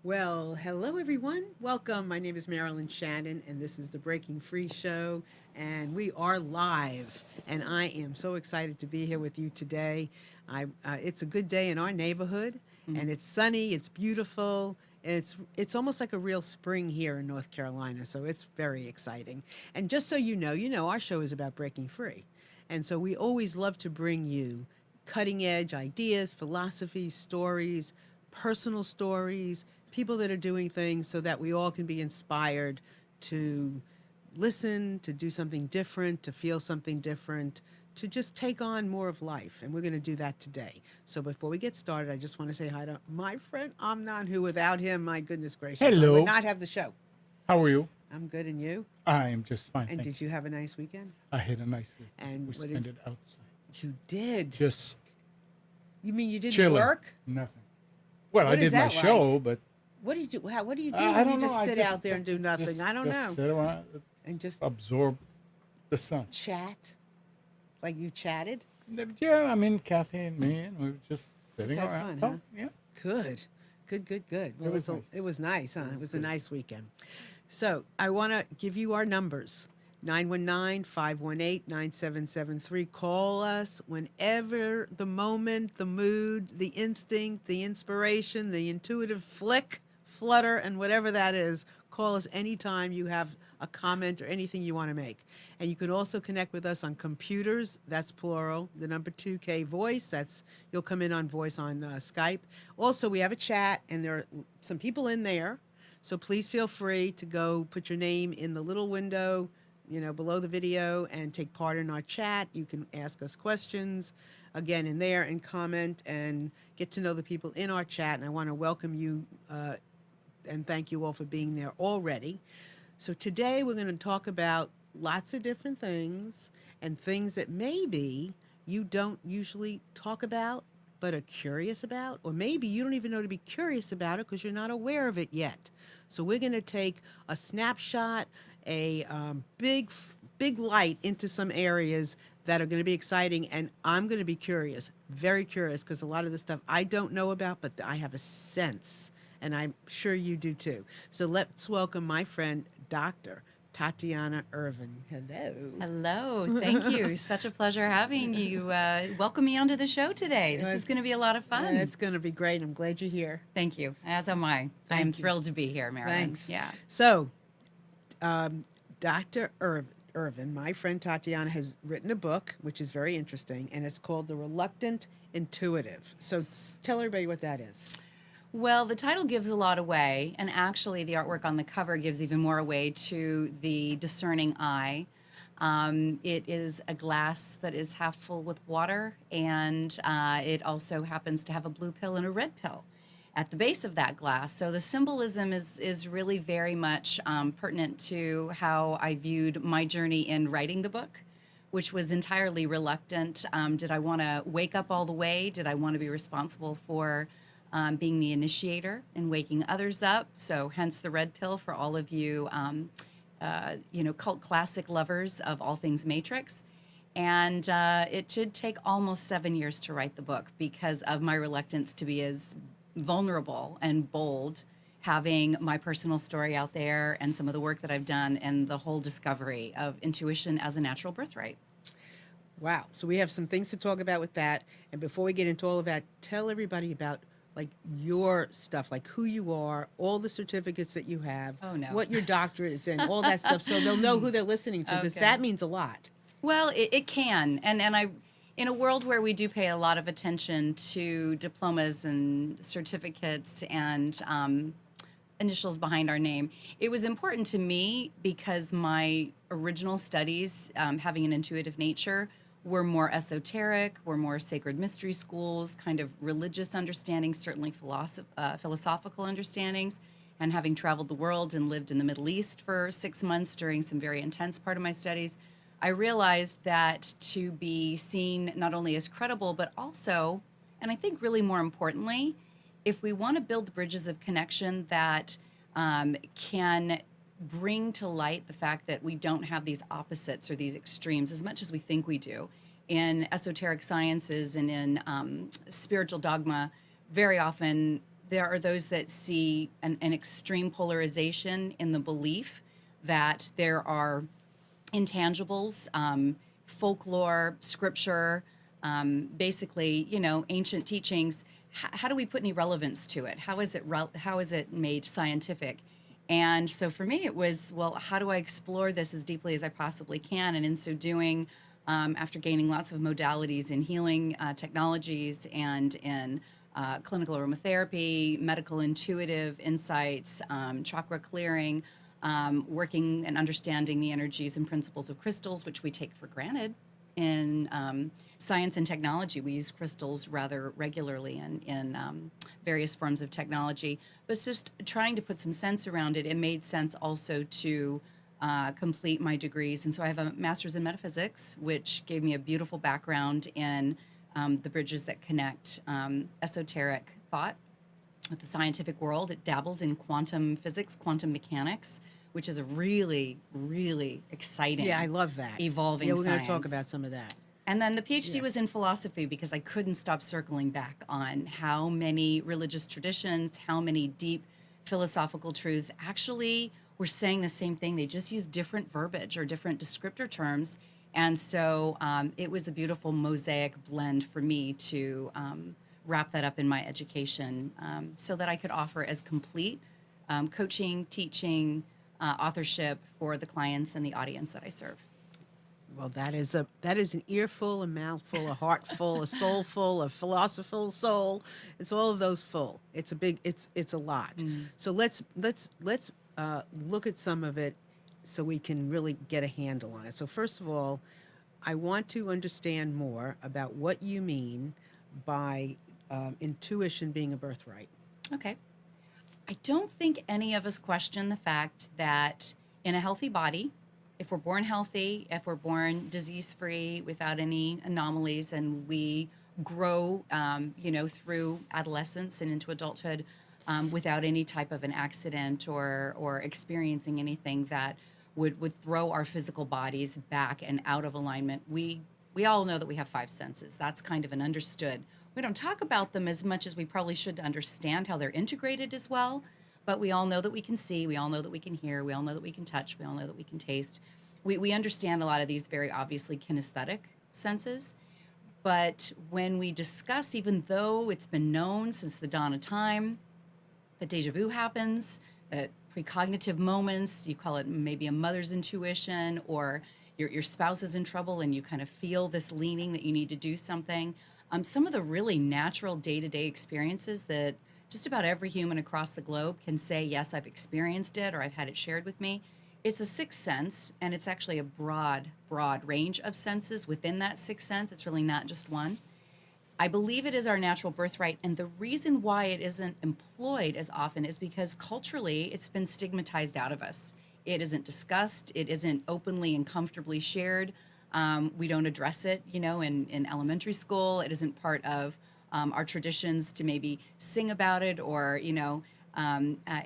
Well, hello everyone. Welcome. My name is Marilyn Shannon, and this is the Breaking Free Show. And we are live, and I am so excited to be here with you today. It's a good day in our neighborhood, and it's sunny. It's beautiful. And it's almost like a real spring here in North Carolina, so it's very exciting. And just so you know, our show is about breaking free, and so we always love to bring you cutting edge ideas, philosophies, stories, personal stories, people that are doing things so that we all can be inspired to listen, to do something different, to feel something different, to just take on more of life. And we're going to do that today. So before we get started, I just want to say hi to my friend Amnon, who without him, my goodness gracious, I would Hello. not have the show. How are you? I'm good, and you? I am just fine, And thank did you. you have a nice weekend? I had a nice weekend. And We what did spent it outside. you did? Just You mean you didn't chilling. work? Nothing. Well, I What is did my that show, like? but What do you do? What do you do I when you don't know. just I sit just out there and do nothing? I don't know. sit around, And just absorb the sun. chat, like you chatted. Yeah, I mean, Kathy and me, and we were just Just sitting had around. fun, huh? Talking. Yeah, Good, good, good, good. it Well, was nice. it was nice, huh? It It was was a good. nice weekend. So I want to give you our numbers. 919-518-9773. Call us whenever the moment, the mood, the instinct, the inspiration, the intuitive flutter, and whatever that is. Call us anytime you have a comment or anything you want to make. And you can also connect with us on computers. That's plural. The number 2K voice. That's you'll come in on voice on Skype. Also, we have a chat, and there are some people in there. So please feel free to go put your name in the little window, below the video and take part in our chat. You can ask us questions again in there and comment and get to know the people in our chat. And I want to welcome you and thank you all for being there already. So today we're going to talk about lots of different things and things that maybe you don't usually talk about but are curious about, or maybe you don't even know to be curious about it because you're not aware of it yet. So we're going to take a snapshot, a big light into some areas that are going to be exciting, and I'm going to be curious, very curious, because a lot of the stuff I don't know about, but I have a sense, and I'm sure you do too. So let's welcome my friend, Dr. Tatiana Irvin. Hello. Hello, thank you. Such a pleasure having you. Welcome me onto the show today. This is going to be a lot of fun. It's going to be great. I'm glad you're here. Thank you. As am I. I am thrilled to be here, Marilyn. Thanks. Yeah. So, Dr. Irvin, my friend Tatiana, has written a book, which is very interesting, and it's called The Reluctant Intuitive. So tell everybody what that is. Well, the title gives a lot away, and actually, the artwork on the cover gives even more away to the discerning eye. It is a glass that is half full with water, and it also happens to have a blue pill and a red pill at the base of that glass. So the symbolism is really very much pertinent to how I viewed my journey in writing the book, which was entirely reluctant. Did I want to wake up all the way? Did I want to be responsible for being the initiator and waking others up? So hence the red pill for all of you, cult classic lovers of all things Matrix. And it did take almost 7 years to write the book because of my reluctance to be as vulnerable and bold, having my personal story out there and some of the work that I've done and the whole discovery of intuition as a natural birthright. Wow. So we have some things to talk about with that. And before we get into all of that, tell everybody about like your stuff, like who you are, all the certificates that you have, Oh, no. what your doctorate is in, all that stuff, so they'll know who they're listening to, because Okay. that means a lot. Well, it can, and I, in a world where we do pay a lot of attention to diplomas and certificates and initials behind our name, it was important to me because my original studies, having an intuitive nature, were more esoteric, were more sacred mystery schools, kind of religious understandings, certainly philosophical understandings. And having traveled the world and lived in the Middle East for 6 months during some very intense part of my studies, I realized that to be seen not only as credible, but also, and I think really more importantly, if we want to build the bridges of connection that can bring to light the fact that we don't have these opposites or these extremes as much as we think we do. In esoteric sciences and in spiritual dogma, very often There are those that see an extreme polarization in the belief that there are intangibles, folklore, scripture, basically, ancient teachings. How do we put any relevance to it? How is it made scientific? And so for me, it was, well, how do I explore this as deeply as I possibly can? And in so doing, after gaining lots of modalities in healing technologies and in clinical aromatherapy, medical intuitive insights, chakra clearing, working and understanding the energies and principles of crystals, which we take for granted in science and technology. We use crystals rather regularly in various forms of technology. But it's just trying to put some sense around it. It made sense also to complete my degrees. And so I have a master's in metaphysics, which gave me a beautiful background in the bridges that connect esoteric thought with the scientific world. It dabbles in quantum physics, quantum mechanics, which is a really, really exciting, Yeah, I love that. evolving Yeah, we're going science. to talk about some of that. And then the PhD Yeah. was in philosophy because I couldn't stop circling back on how many religious traditions, how many deep philosophical truths actually were saying the same thing. They just used different verbiage or different descriptor terms. And so it was a beautiful mosaic blend for me to wrap that up in my education so that I could offer as complete coaching, teaching, authorship for the clients and the audience that I serve. Well, that is an earful, a mouthful, a heartful, a soulful, a philosophical soul. It's all of those full. It's a lot. So let's look at some of it so we can really get a handle on it. So first of all, I want to understand more about what you mean by intuition being a birthright. Okay. I don't think any of us question the fact that in a healthy body, if we're born healthy, if we're born disease-free without any anomalies, and we grow, through adolescence and into adulthood without any type of an accident or experiencing anything that would throw our physical bodies back and out of alignment, we all know that we have five senses. That's kind of an understood. We don't talk about them as much as we probably should to understand how they're integrated as well. But we all know that we can see, we all know that we can hear, we all know that we can touch, we all know that we can taste. We understand a lot of these very obviously kinesthetic senses. But when we discuss, even though it's been known since the dawn of time, that deja vu happens, that precognitive moments, you call it maybe a mother's intuition, or your spouse is in trouble and you kind of feel this leaning that you need to do something. Some of the really natural day-to-day experiences that just about every human across the globe can say, yes, I've experienced it or I've had it shared with me. It's a sixth sense, and it's actually a broad range of senses within that sixth sense. It's really not just one. I believe it is our natural birthright, and the reason why it isn't employed as often is because culturally it's been stigmatized out of us. It isn't discussed. It isn't openly and comfortably shared. We don't address it, in elementary school. It isn't part of our traditions to maybe sing about it or,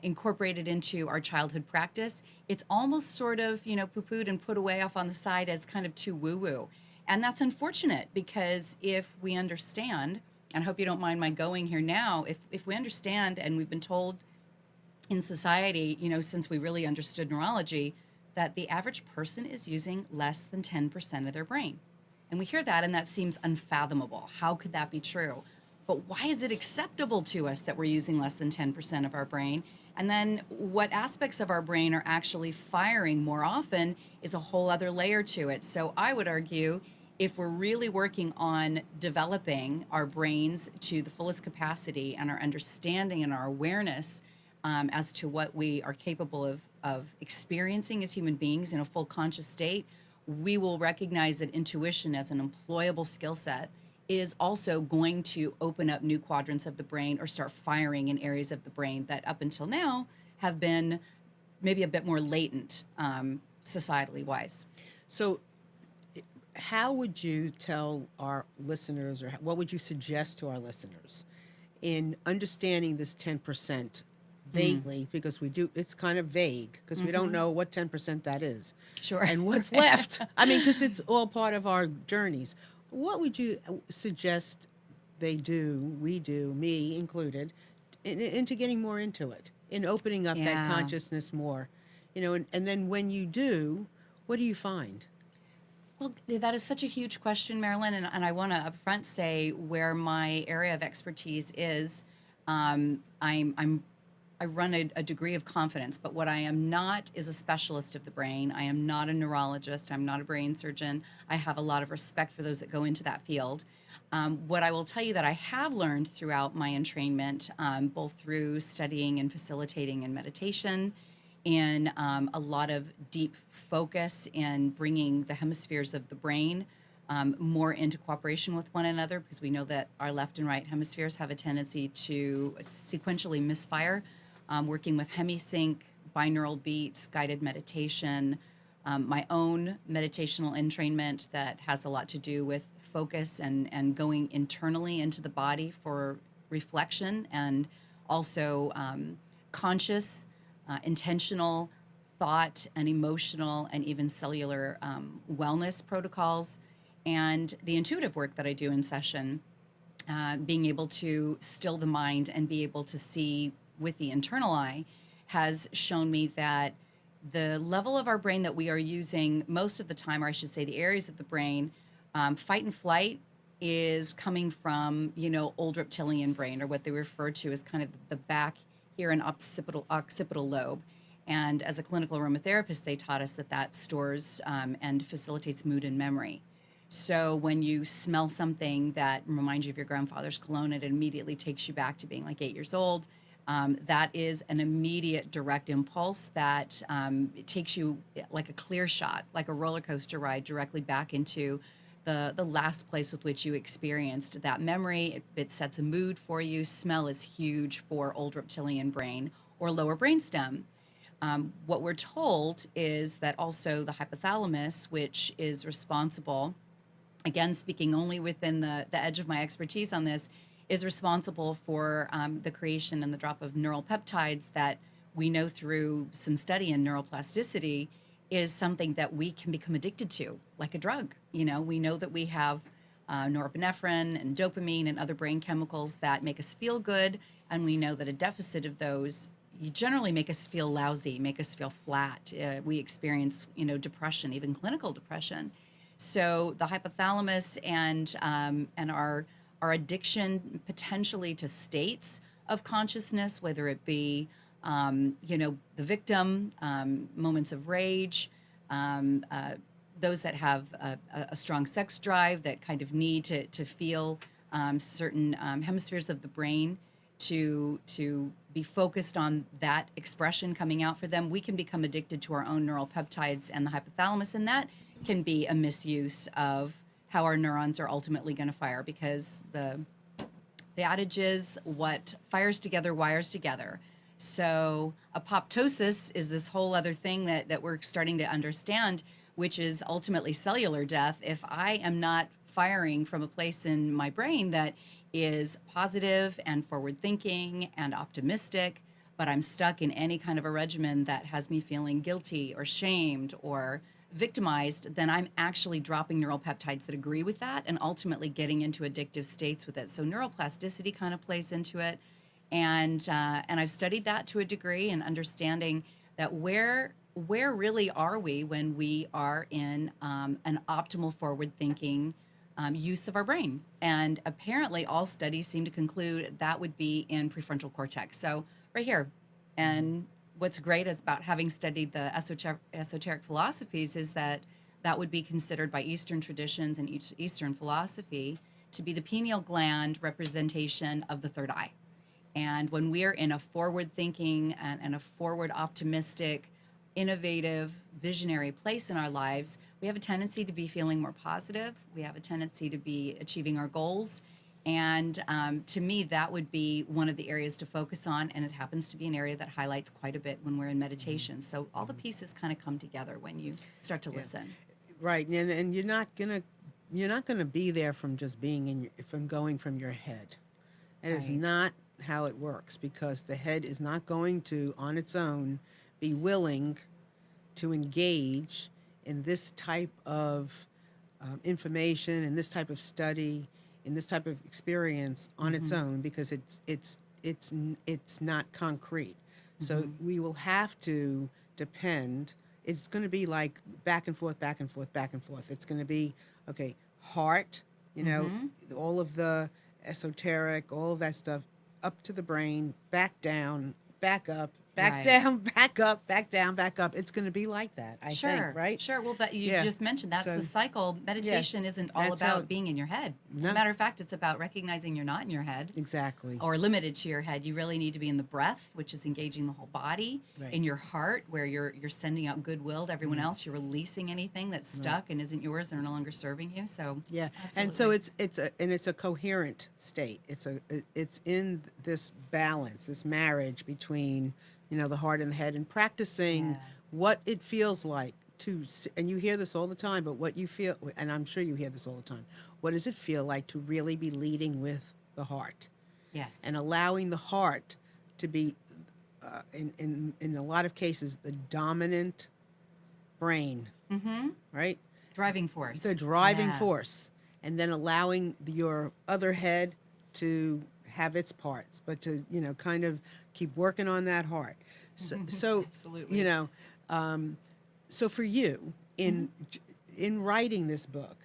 incorporate it into our childhood practice. It's almost sort of, poo-pooed and put away off on the side as kind of too woo-woo. And that's unfortunate because if we understand, and I hope you don't mind my going here now, if we understand and we've been told in society, since we really understood neurology, that the average person is using less than 10% of their brain. And we hear that and that seems unfathomable. How could that be true? But why is it acceptable to us that we're using less than 10% of our brain? And then what aspects of our brain are actually firing more often is a whole other layer to it. So I would argue if we're really working on developing our brains to the fullest capacity and our understanding and our awareness as to what we are capable of experiencing as human beings in a full conscious state, we will recognize that intuition as an employable skill set is also going to open up new quadrants of the brain or start firing in areas of the brain that up until now have been maybe a bit more latent societally wise. So how would you tell our listeners, or what would you suggest to our listeners in understanding this 10% vaguely, because it's kind of vague, because we don't know what 10% that is. Sure. And what's left. I mean, because it's all part of our journeys. What would you suggest we do, me included, into getting more into it, in opening up that Yeah. consciousness more, and then when you do, what do you find? Well, that is such a huge question, Marilyn, and I want to upfront say where my area of expertise is. I run a degree of confidence, but what I am not is a specialist of the brain. I am not a neurologist. I'm not a brain surgeon. I have a lot of respect for those that go into that field. What I will tell you that I have learned throughout my entrainment, both through studying and facilitating in meditation, in a lot of deep focus in bringing the hemispheres of the brain more into cooperation with one another, because we know that our left and right hemispheres have a tendency to sequentially misfire. Working with hemisync, binaural beats, guided meditation, my own meditational entrainment that has a lot to do with focus and going internally into the body for reflection, and also conscious, intentional thought and emotional and even cellular wellness protocols, and the intuitive work that I do in session, being able to still the mind and be able to see with the internal eye, has shown me that the level of our brain that we are using most of the time, or I should say the areas of the brain, fight and flight is coming from, old reptilian brain, or what they refer to as kind of the back here and occipital lobe. And as a clinical aromatherapist, they taught us that stores and facilitates mood and memory. So when you smell something that reminds you of your grandfather's cologne, it immediately takes you back to being like 8 years old. That is an immediate direct impulse that it takes you like a clear shot, like a roller coaster ride, directly back into the last place with which you experienced that memory. It sets a mood for you. Smell is huge for old reptilian brain or lower brainstem. What we're told is that also the hypothalamus, which is responsible, again, speaking only within the edge of my expertise on this, is responsible for the creation and the drop of neural peptides that we know through some study in neuroplasticity is something that we can become addicted to, like a drug. We know that we have norepinephrine and dopamine and other brain chemicals that make us feel good, and we know that a deficit of those generally make us feel lousy, make us feel flat. We experience, depression, even clinical depression. So the hypothalamus and our addiction potentially to states of consciousness, whether it be, the victim, moments of rage, those that have a strong sex drive that kind of need to feel certain hemispheres of the brain to be focused on that expression coming out for them, we can become addicted to our own neural peptides and the hypothalamus, and that can be a misuse of how our neurons are ultimately going to fire, because the adage is what fires together wires together. So apoptosis is this whole other thing that we're starting to understand, which is ultimately cellular death. If I am not firing from a place in my brain that is positive and forward thinking and optimistic, but I'm stuck in any kind of a regimen that has me feeling guilty or shamed or victimized, then I'm actually dropping neural peptides that agree with that and ultimately getting into addictive states with it. So neuroplasticity kind of plays into it. And I've studied that to a degree, and understanding that where really are we when we are in an optimal forward thinking use of our brain. And apparently all studies seem to conclude that would be in prefrontal cortex. So right here. And what's great is about having studied the esoteric philosophies is that would be considered by Eastern traditions and Eastern philosophy to be the pineal gland representation of the third eye. And when we're in a forward thinking and a forward optimistic, innovative, visionary place in our lives, we have a tendency to be feeling more positive. We have a tendency to be achieving our goals. And to me, that would be one of the areas to focus on. And it happens to be an area that highlights quite a bit when we're in meditation. So all the pieces kind of come together when you start to listen. Right, and you're not gonna be there from just being from going from your head. It is Right. not how it works, because the head is not going to, on its own, be willing to engage in this type of information, in this type of study, in this type of experience on its own, because it's it's not concrete. So we will have to depend. It's going to be like back and forth, back and forth, back and forth. It's going to be okay. Heart, all of the esoteric, all of that stuff, up to the brain, back down, back up, back Right. down, back up, back down, back up. It's going to be like that, I Sure, think, right? sure. Well, that you Yeah. just mentioned, that's So, the cycle. Meditation isn't all that's how about it- being in your head. As No. a matter of fact, it's about recognizing you're not in your head Exactly. or limited to your head. You really need to be in the breath, which is engaging the whole body, Right. in your heart, where you're sending out goodwill to everyone else. You're releasing anything that's stuck and isn't yours and are no longer serving you. So Yeah, absolutely. and so it's a coherent state. It's in this balance, this marriage between the heart and the head, and practicing Yeah. what it feels like and you hear this all the time, but what you feel, and I'm sure you hear this all the time. What does it feel like to really be leading with the heart Yes. and allowing the heart to be, in a lot of cases, the dominant brain, right? Driving force. The driving Yeah. force, and then allowing your other head to have its parts, but to kind of keep working on that heart. So Absolutely. so for you in writing this book,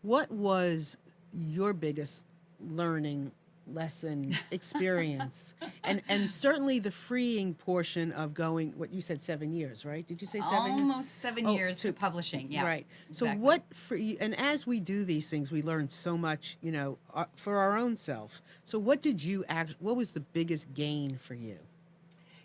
what was your biggest learning lesson experience, and certainly the freeing portion of going, what you said, 7 years, right? Did you say 7 years? Almost 7 years to to- publishing. Yeah. Right. So exactly. what for you, and as we do these things, we learn so much, for our own self. So what did you what was the biggest gain for you?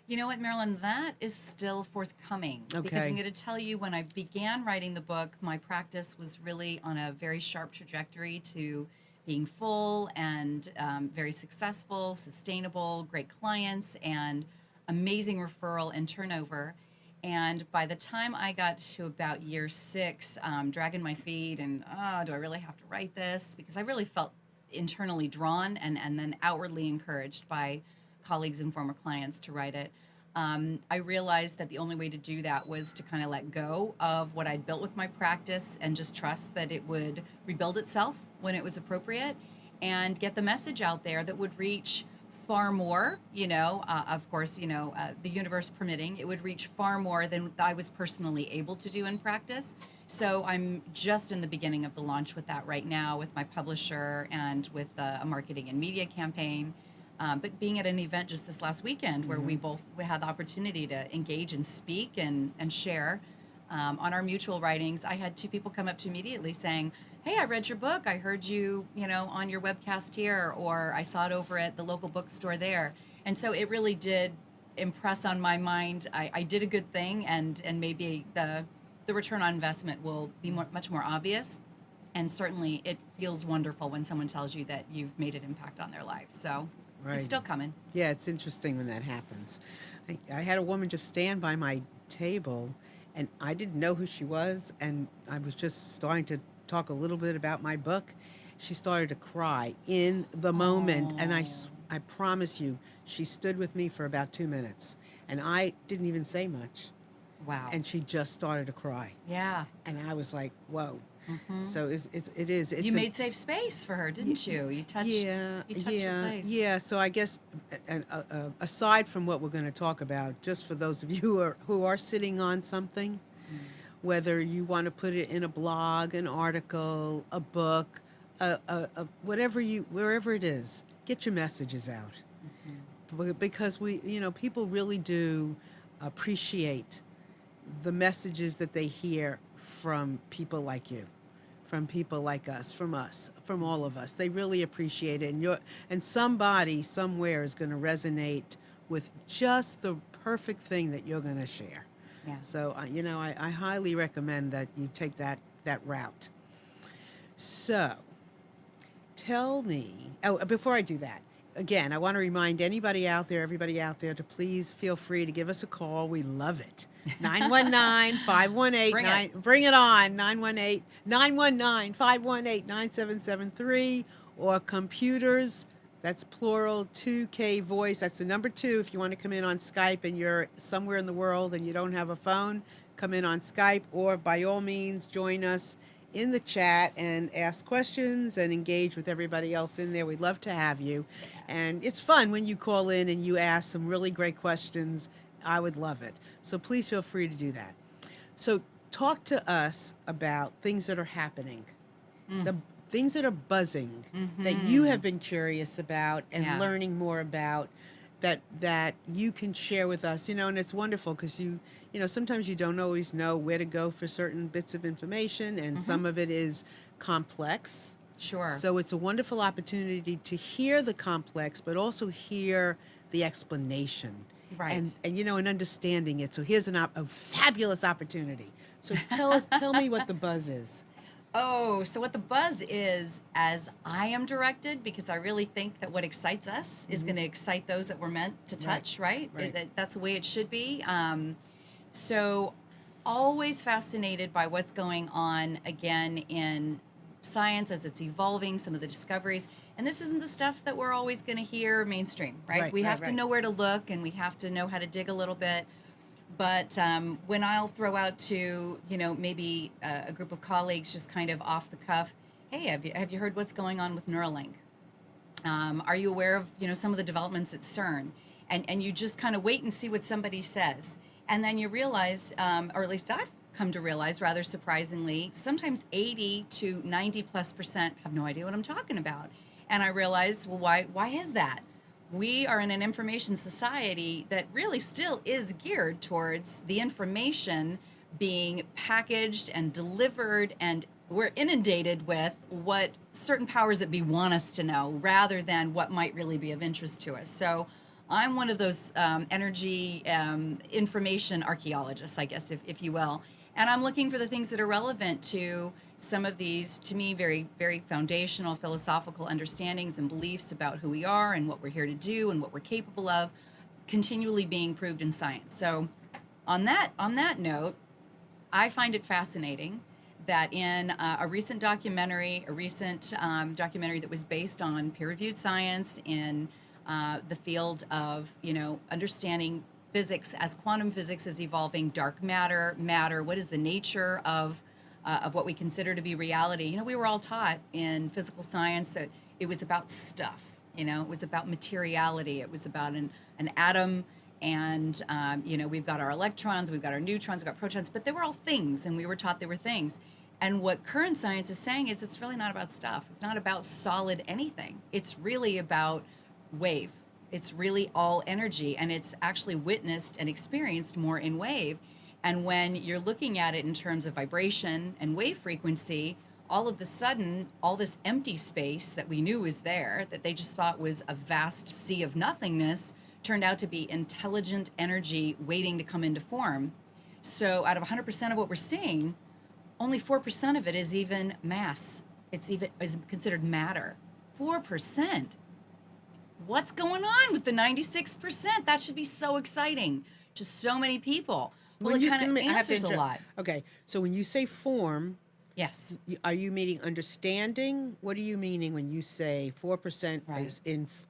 You know what, Marilyn? That is still forthcoming. Because Okay. I'm going to tell you, when I began writing the book, my practice was really on a very sharp trajectory to being full and very successful, sustainable, great clients, and amazing referral and turnover. And by the time I got to about year 6, dragging my feet and, do I really have to write this? Because I really felt internally drawn and then outwardly encouraged by colleagues and former clients to write it. I realized that the only way to do that was to kind of let go of what I'd built with my practice and just trust that it would rebuild itself when it was appropriate and get the message out there that would reach far more, of course, the universe permitting, it would reach far more than I was personally able to do in practice. So I'm just in the beginning of the launch with that right now with my publisher and with a marketing and media campaign. But being at an event just this last weekend where we had the opportunity to engage and speak and share on our mutual writings, I had 2 people come up to me immediately saying, "Hey, I read your book. I heard you, on your webcast here, or I saw it over at the local bookstore there." And so it really did impress on my mind. I did a good thing, and maybe the return on investment will be much more obvious. And certainly it feels wonderful when someone tells you that you've made an impact on their life. So Right. it's still coming. Yeah, it's interesting when that happens. I had a woman just stand by my table, and I didn't know who she was, and I was just starting to talk a little bit about my book. She started to cry in the moment, and I promise you, she stood with me for about 2 minutes, and I didn't even say much, Wow. and she just started to cry, Yeah. and I was like, "Whoa!" So it's You made safe space for her, didn't you? You touched her place. Yeah. So I guess, aside from what we're going to talk about, just for those of you who are sitting on something, whether you want to put it in a blog, an article, a book, wherever it is, get your messages out. Because people really do appreciate the messages that they hear from people like you, from people like us, from all of us. They really appreciate it, and somebody somewhere is going to resonate with just the perfect thing that you're going to share. Yeah. So I highly recommend that you take that route. So tell me, before I do that, again, I want to remind everybody out there to please feel free to give us a call. We love it. 919-518, bring it on, 919-518-9773, or computers, that's plural, 2K voice, that's the number 2. If you want to come in on Skype and you're somewhere in the world and you don't have a phone, come in on Skype, or by all means, join us in the chat and ask questions and engage with everybody else in there. We'd love to have you. And it's fun when you call in and you ask some really great questions. I would love it. So please feel free to do that. So talk to us about things that are happening, the things that are buzzing that you have been curious about and Yeah. learning more about, that you can share with us. And it's wonderful because sometimes you don't always know where to go for certain bits of information, and some of it is complex. Sure. So it's a wonderful opportunity to hear the complex, but also hear the explanation. Right. And understanding it. So here's a fabulous opportunity. So tell me what the buzz is. Oh, so what the buzz is, as I am directed, because I really think that what excites us is going to excite those that we're meant to touch, right? Right. That's the way it should be. So always fascinated by what's going on again in science as it's evolving, some of the discoveries. And this isn't the stuff that we're always going to hear mainstream, right? We have to know where to look, and we have to know how to dig a little bit. But when I'll throw out to, maybe a group of colleagues just kind of off the cuff, hey, have you heard what's going on with Neuralink? Are you aware of, some of the developments at CERN? And you just kind of wait and see what somebody says. And then you realize, or at least I've come to realize rather surprisingly, sometimes 80 to 90+% have no idea what I'm talking about. And I realize, well, why is that? We are in an information society that really still is geared towards the information being packaged and delivered, and we're inundated with what certain powers that be want us to know rather than what might really be of interest to us. So I'm one of those energy information archaeologists, I guess, if you will. And I'm looking for the things that are relevant to some of these, to me, very, very foundational philosophical understandings and beliefs about who we are and what we're here to do and what we're capable of, continually being proved in science. So on that note, I find it fascinating that in a recent documentary that was based on peer-reviewed science in the field of, understanding physics as quantum physics is evolving, dark matter, what is the nature of what we consider to be reality. We were all taught in physical science that it was about stuff, it was about materiality, it was about an atom, and we've got our electrons, we've got our neutrons, we've got protons, but they were all things, and we were taught they were things. And what current science is saying is it's really not about stuff. It's not about solid anything. It's really about wave. It's really all energy, and it's actually witnessed and experienced more in wave. And when you're looking at it in terms of vibration and wave frequency, all of a sudden, all this empty space that we knew was there, that they just thought was a vast sea of nothingness, turned out to be intelligent energy waiting to come into form. So out of 100% of what we're seeing, only 4% of it is even mass. Is considered matter. 4%. What's going on with the 96%? That should be so exciting to so many people. Well, it kind of answers a lot. Okay, so when you say form, Yes. are you meaning understanding? What are you meaning when you say 4% Right.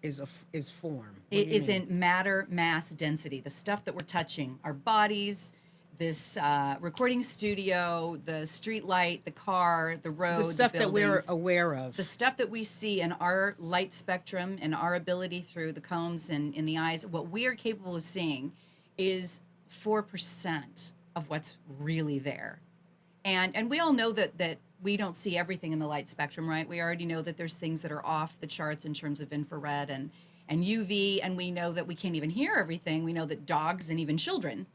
is form? It is in matter, mass, density. The stuff that we're touching, our bodies, this recording studio, the street light, the car, the road, The stuff that we're buildings. aware of. The stuff that we see in our light spectrum and our ability through the cones and in the eyes, what we are capable of seeing is 4% of what's really there. And we all know that we don't see everything in the light spectrum, right? We already know that there's things that are off the charts in terms of infrared and UV, and we know that we can't even hear everything. We know that dogs and even children,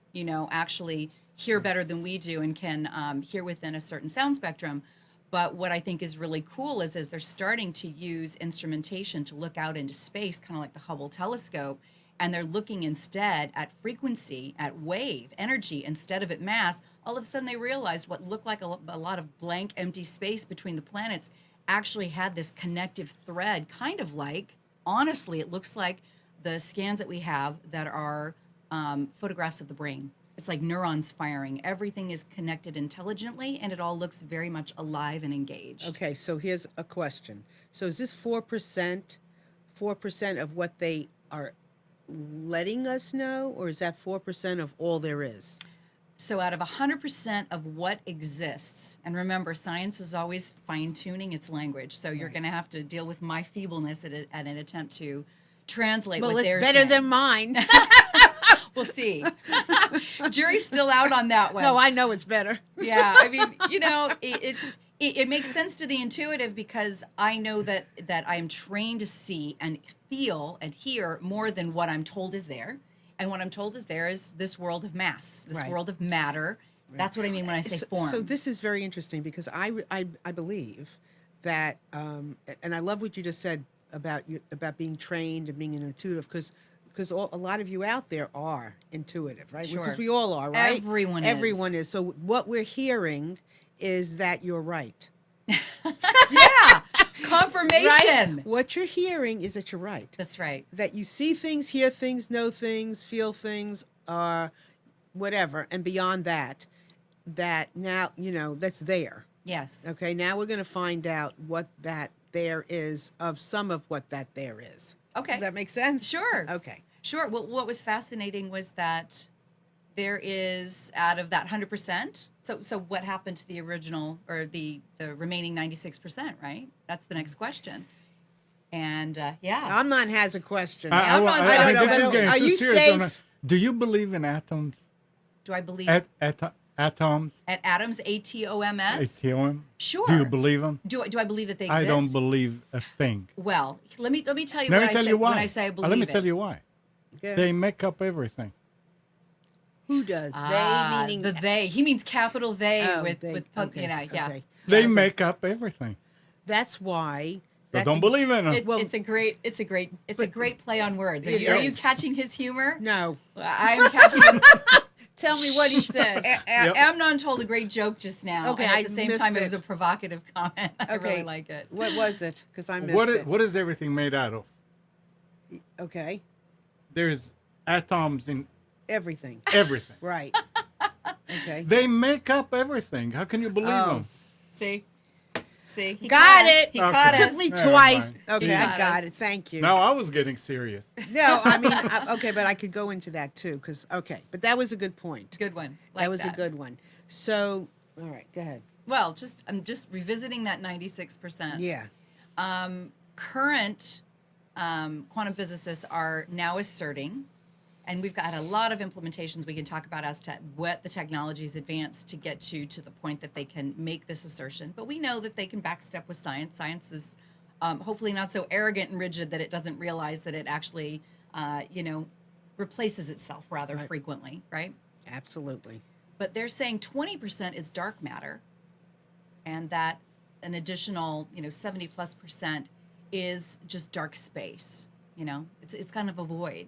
actually hear better than we do and can hear within a certain sound spectrum. But what I think is really cool is as they're starting to use instrumentation to look out into space, kind of like the Hubble telescope, and they're looking instead at frequency, at wave, energy, instead of at mass, all of a sudden they realized what looked like a lot of blank, empty space between the planets actually had this connective thread, kind of like, honestly, it looks like the scans that we have that are photographs of the brain. It's like neurons firing. Everything is connected intelligently, and it all looks very much alive and engaged. Okay, so here's a question. So is this 4%, 4% of what they are letting us know, or is that 4% of all there is? So out of 100% of what exists, and remember, science is always fine-tuning its language, so you're going to have to deal with my feebleness at an attempt to translate Well, what it's they're better saying. than mine. We'll see. Jury's still out on that one. No, I know it's better. Yeah, I mean, it makes sense to the intuitive because I know that I'm trained to see and feel and hear more than what I'm told is there. And what I'm told is there is this world of mass, this Right. world of matter. That's what I mean when I say form. So this is very interesting because I believe that, and I love what you just said about being trained and being an intuitive because a lot of you out there are intuitive, right? Sure. Because we all are, right? Everyone Everyone is. is. So what we're hearing is that you're right. Yeah, confirmation. Right? What you're hearing is that you're right. That's right. That you see things, hear things, know things, feel things, whatever, and beyond that now, that's there. Yes. Okay, now we're going to find out what that there is of some of what that there is. Okay. Does that make sense? Sure. Okay. Sure. Well, what was fascinating was that there is out of that 100%. So what happened to the original or the remaining 96%? Right. That's the next question. And yeah, Amnon has a question. I'm not I saying think this that. is getting Are too you serious. safe? Do you believe in atoms? do I believe Atoms? at atoms? ATOMS. ATOM? Sure. Do you believe them? Do I believe that they exist? I don't believe a thing. Well, let me tell you Let what me tell I say you why. when I say I believe Let me it. tell you why. Yeah. They make up everything. Who does? Ah, They meaning the they. He means capital they Oh, with they. punk. Okay, Yeah. okay. They make up everything. That's why. So don't believe in them. It's a great play on words. Are It you is. catching his humor? No. I'm catching. Tell me what he said. Amnon told a great joke just now. Okay, and at I the same missed time, it it. was a provocative comment. I Okay. really like it. What was it? Because I missed it. What is everything made out of? Okay. There's atoms in Everything. everything. Right. Okay. They make up everything. How can you believe Oh. them? See, he Got caught us. it. He Okay. caught Took us. me Never twice. mind. Okay, Yeah. I got it. Thank you. Now I was getting serious. No, I mean, okay, but I could go into that too, but that was a good point. Good one. That was a good one. So, all right, go ahead. Well, I'm just revisiting that 96%. Yeah. Current quantum physicists are now asserting, and we've got a lot of implementations we can talk about as to what the technology's advanced to get to the point that they can make this assertion. But we know that they can backstep with science. Science is hopefully not so arrogant and rigid that it doesn't realize that it actually, replaces itself rather frequently, right? Absolutely. But they're saying 20% is dark matter, and that an additional, 70+% is just dark space. It's kind of a void.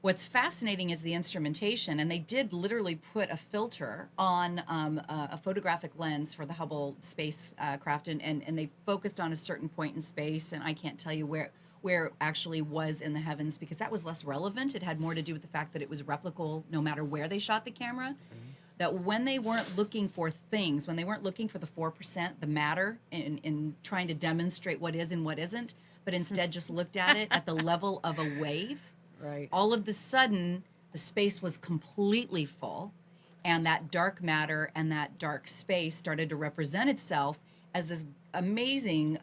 What's fascinating is the instrumentation, and they did literally put a filter on a photographic lens for the Hubble spacecraft, and they focused on a certain point in space, and I can't tell you where it actually was in the heavens because that was less relevant. It had more to do with the fact that it was replicable no matter where they shot the camera. Mm-hmm. That when they weren't looking for things, when they weren't looking for the 4%, the matter, in trying to demonstrate what is and what isn't, but instead just looked at it at the level of a wave. Right. All of the sudden, the space was completely full, and that dark matter and that dark space started to represent itself as this amazing,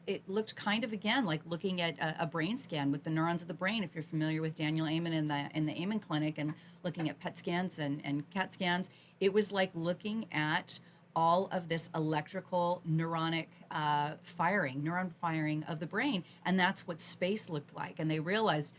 it looked kind of, again, like looking at a brain scan with the neurons of the brain, if you're familiar with Daniel Amen in the Amen Clinic and looking at PET scans and CAT scans. It was like looking at all of this electrical neuron firing of the brain, and that's what space looked like. And they realized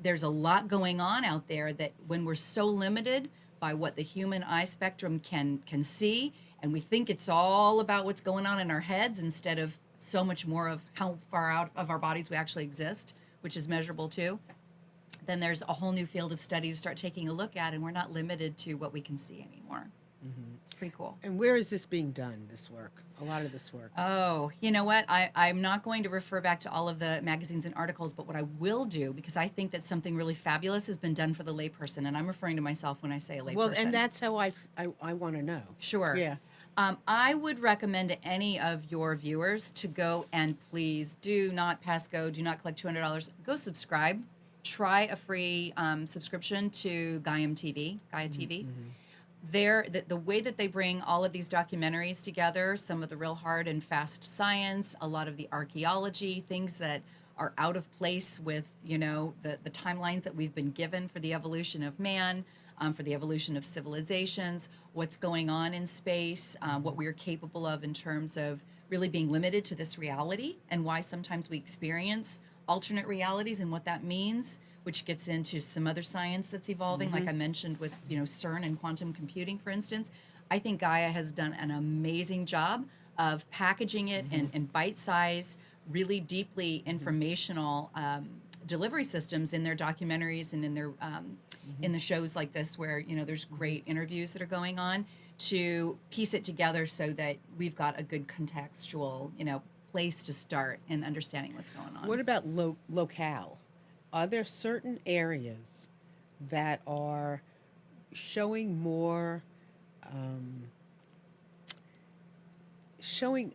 there's a lot going on out there that when we're so limited by what the human eye spectrum can see, and we think it's all about what's going on in our heads instead of so much more of how far out of our bodies we actually exist, which is measurable too, then there's a whole new field of study to start taking a look at, and we're not limited to what we can see anymore. Mm-hmm. It's pretty cool. And where is this being done, this work? A lot of this work. Oh, you know what? I'm not going to refer back to all of the magazines and articles, but what I will do, because I think that something really fabulous has been done for the layperson, and I'm referring to myself when I say a layperson. Well, and that's how I want to know. Sure. Yeah. I would recommend to any of your viewers to go and please do not pass go, do not collect $200. Go subscribe. Try a free subscription to Gaia TV. the way that they bring all of these documentaries together, some of the real hard and fast science, a lot of the archaeology, things that are out of place with, the timelines that we've been given for the evolution of man, for the evolution of civilizations, what's going on in space, what we are capable of in terms of really being limited to this reality, and why sometimes we experience alternate realities and what that means, which gets into some other science that's evolving, like I mentioned with, CERN and quantum computing, for instance. I think Gaia has done an amazing job of packaging it in bite size, really deeply informational delivery systems in their documentaries and in their in the shows like this, where there's great interviews that are going on, to piece it together so that we've got a good contextual place to start in understanding what's going on. What about locale? Are there certain areas that are showing more, um, showing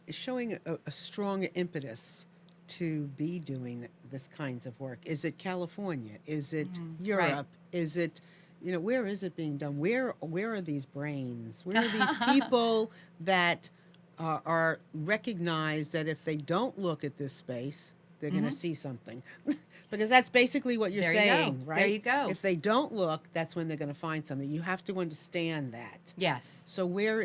a strong impetus to be doing this kinds of work? Is it California? Is it Right. Europe? Is it, where is it being done? Where are these brains? Where are these people that are recognized that if they don't look at this space, they're going to see something? Because that's basically what you're There you go. saying, right? There you go. If they don't look, that's when they're going to find something. You have to understand that. Yes. So where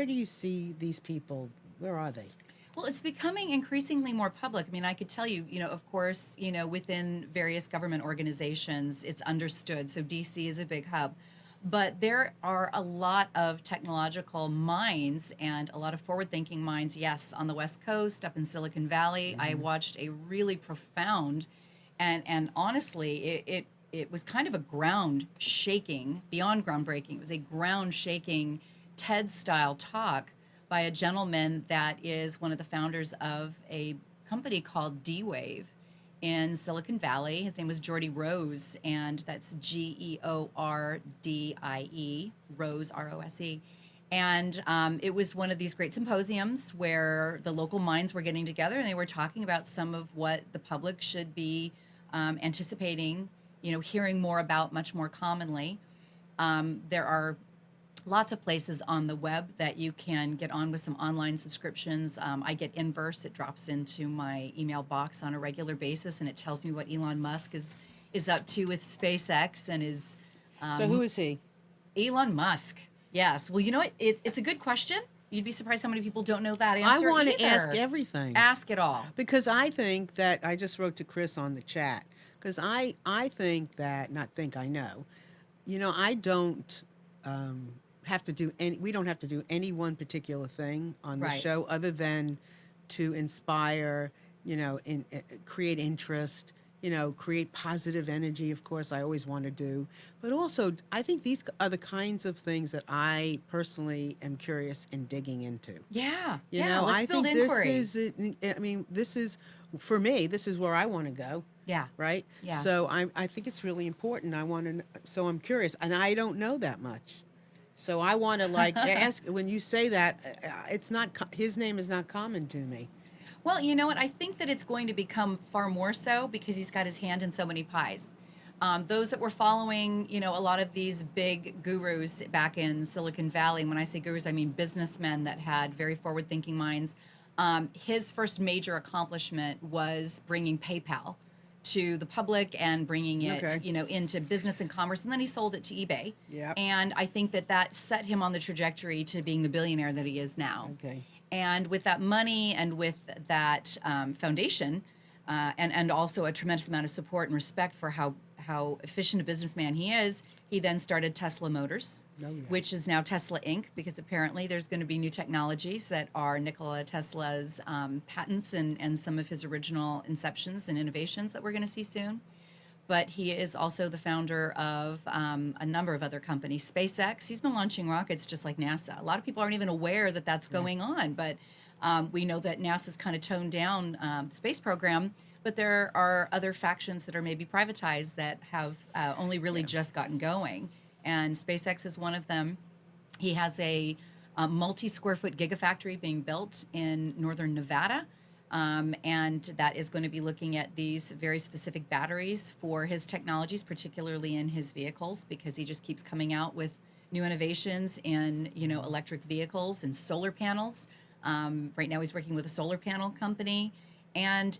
do you see these people? Where are they? Well, it's becoming increasingly more public. I mean, I could tell you, of course, within various government organizations, it's understood. So DC is a big hub. But there are a lot of technological minds and a lot of forward-thinking minds, yes, on the West Coast, up in Silicon Valley. I watched a really profound and honestly, it was kind of a ground shaking, beyond groundbreaking. It was a ground shaking TED-style talk by a gentleman that is one of the founders of a company called D-Wave in Silicon Valley. His name was Geordie Rose, and that's Geordie, Rose, Rose. And it was one of these great symposiums where the local minds were getting together, and they were talking about some of what the public should be anticipating, hearing more about much more commonly. There are lots of places on the web that you can get on with some online subscriptions. I get Inverse. It drops into my email box on a regular basis, and it tells me what Elon Musk is up to with SpaceX and is So who is he? Elon Musk. Yes. Well, you know what? It's a good question. You'd be surprised how many people don't know that I answer. want to ask either. everything. Ask it all. Because I think that I just wrote to Chris on the chat. Because I think that, not think, I know, I don't have to do any, we don't have to do any one particular thing on the Right. show other than to inspire, create interest, create positive energy. Of course, I always want to do. But also, I think these are the kinds of things that I personally am curious in digging into. Yeah. You yeah. know, Let's I build think inquiry. this is, for me, this is where I want to go, Yeah. right? Yeah. So I think it's really important. So I'm curious, and I don't know that much. So I want to ask, when you say that, it's not, his name is not common to me. Well, you know what? I think that it's going to become far more so because he's got his hand in so many pies. Those that were following, a lot of these big gurus back in Silicon Valley, and when I say gurus, I mean businessmen that had very forward-thinking minds. His first major accomplishment was bringing PayPal to the public and bringing it, Okay. into business and commerce, and then he sold it to eBay. Yep. And I think that set him on the trajectory to being the billionaire that he is now. Okay. And with that money and with that foundation, and also a tremendous amount of support and respect for how efficient a businessman he is, he then started Tesla Motors, Oh, yeah. which is now Tesla Inc., because apparently there's going to be new technologies that are Nikola Tesla's patents and some of his original inceptions and innovations that we're going to see soon. But he is also the founder of a number of other companies. SpaceX, he's been launching rockets just like NASA. A lot of people aren't even aware that that's going on, but we know that NASA's kind of toned down the space program, but there are other factions that are maybe privatized that have only really just gotten going. And SpaceX is one of them. He has a multi-square-foot gigafactory being built in northern Nevada. And that is going to be looking at these very specific batteries for his technologies, particularly in his vehicles, because he just keeps coming out with new innovations in, electric vehicles and solar panels. Right now, he's working with a solar panel company, and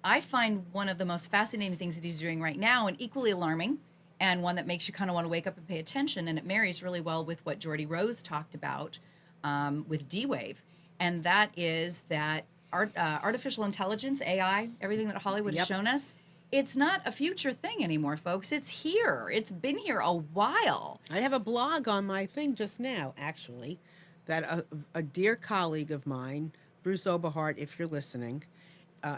I find one of the most fascinating things that he's doing right now, and equally alarming, and one that makes you kind of want to wake up and pay attention. And it marries really well with what Jordy Rose talked about with D-Wave, and that is that artificial intelligence, AI, everything that Hollywood has Yep. shown us, it's not a future thing anymore, folks. It's here. It's been here a while. I have a blog on my thing just now, actually, that a dear colleague of mine, Bruce Oberhart, if you're listening,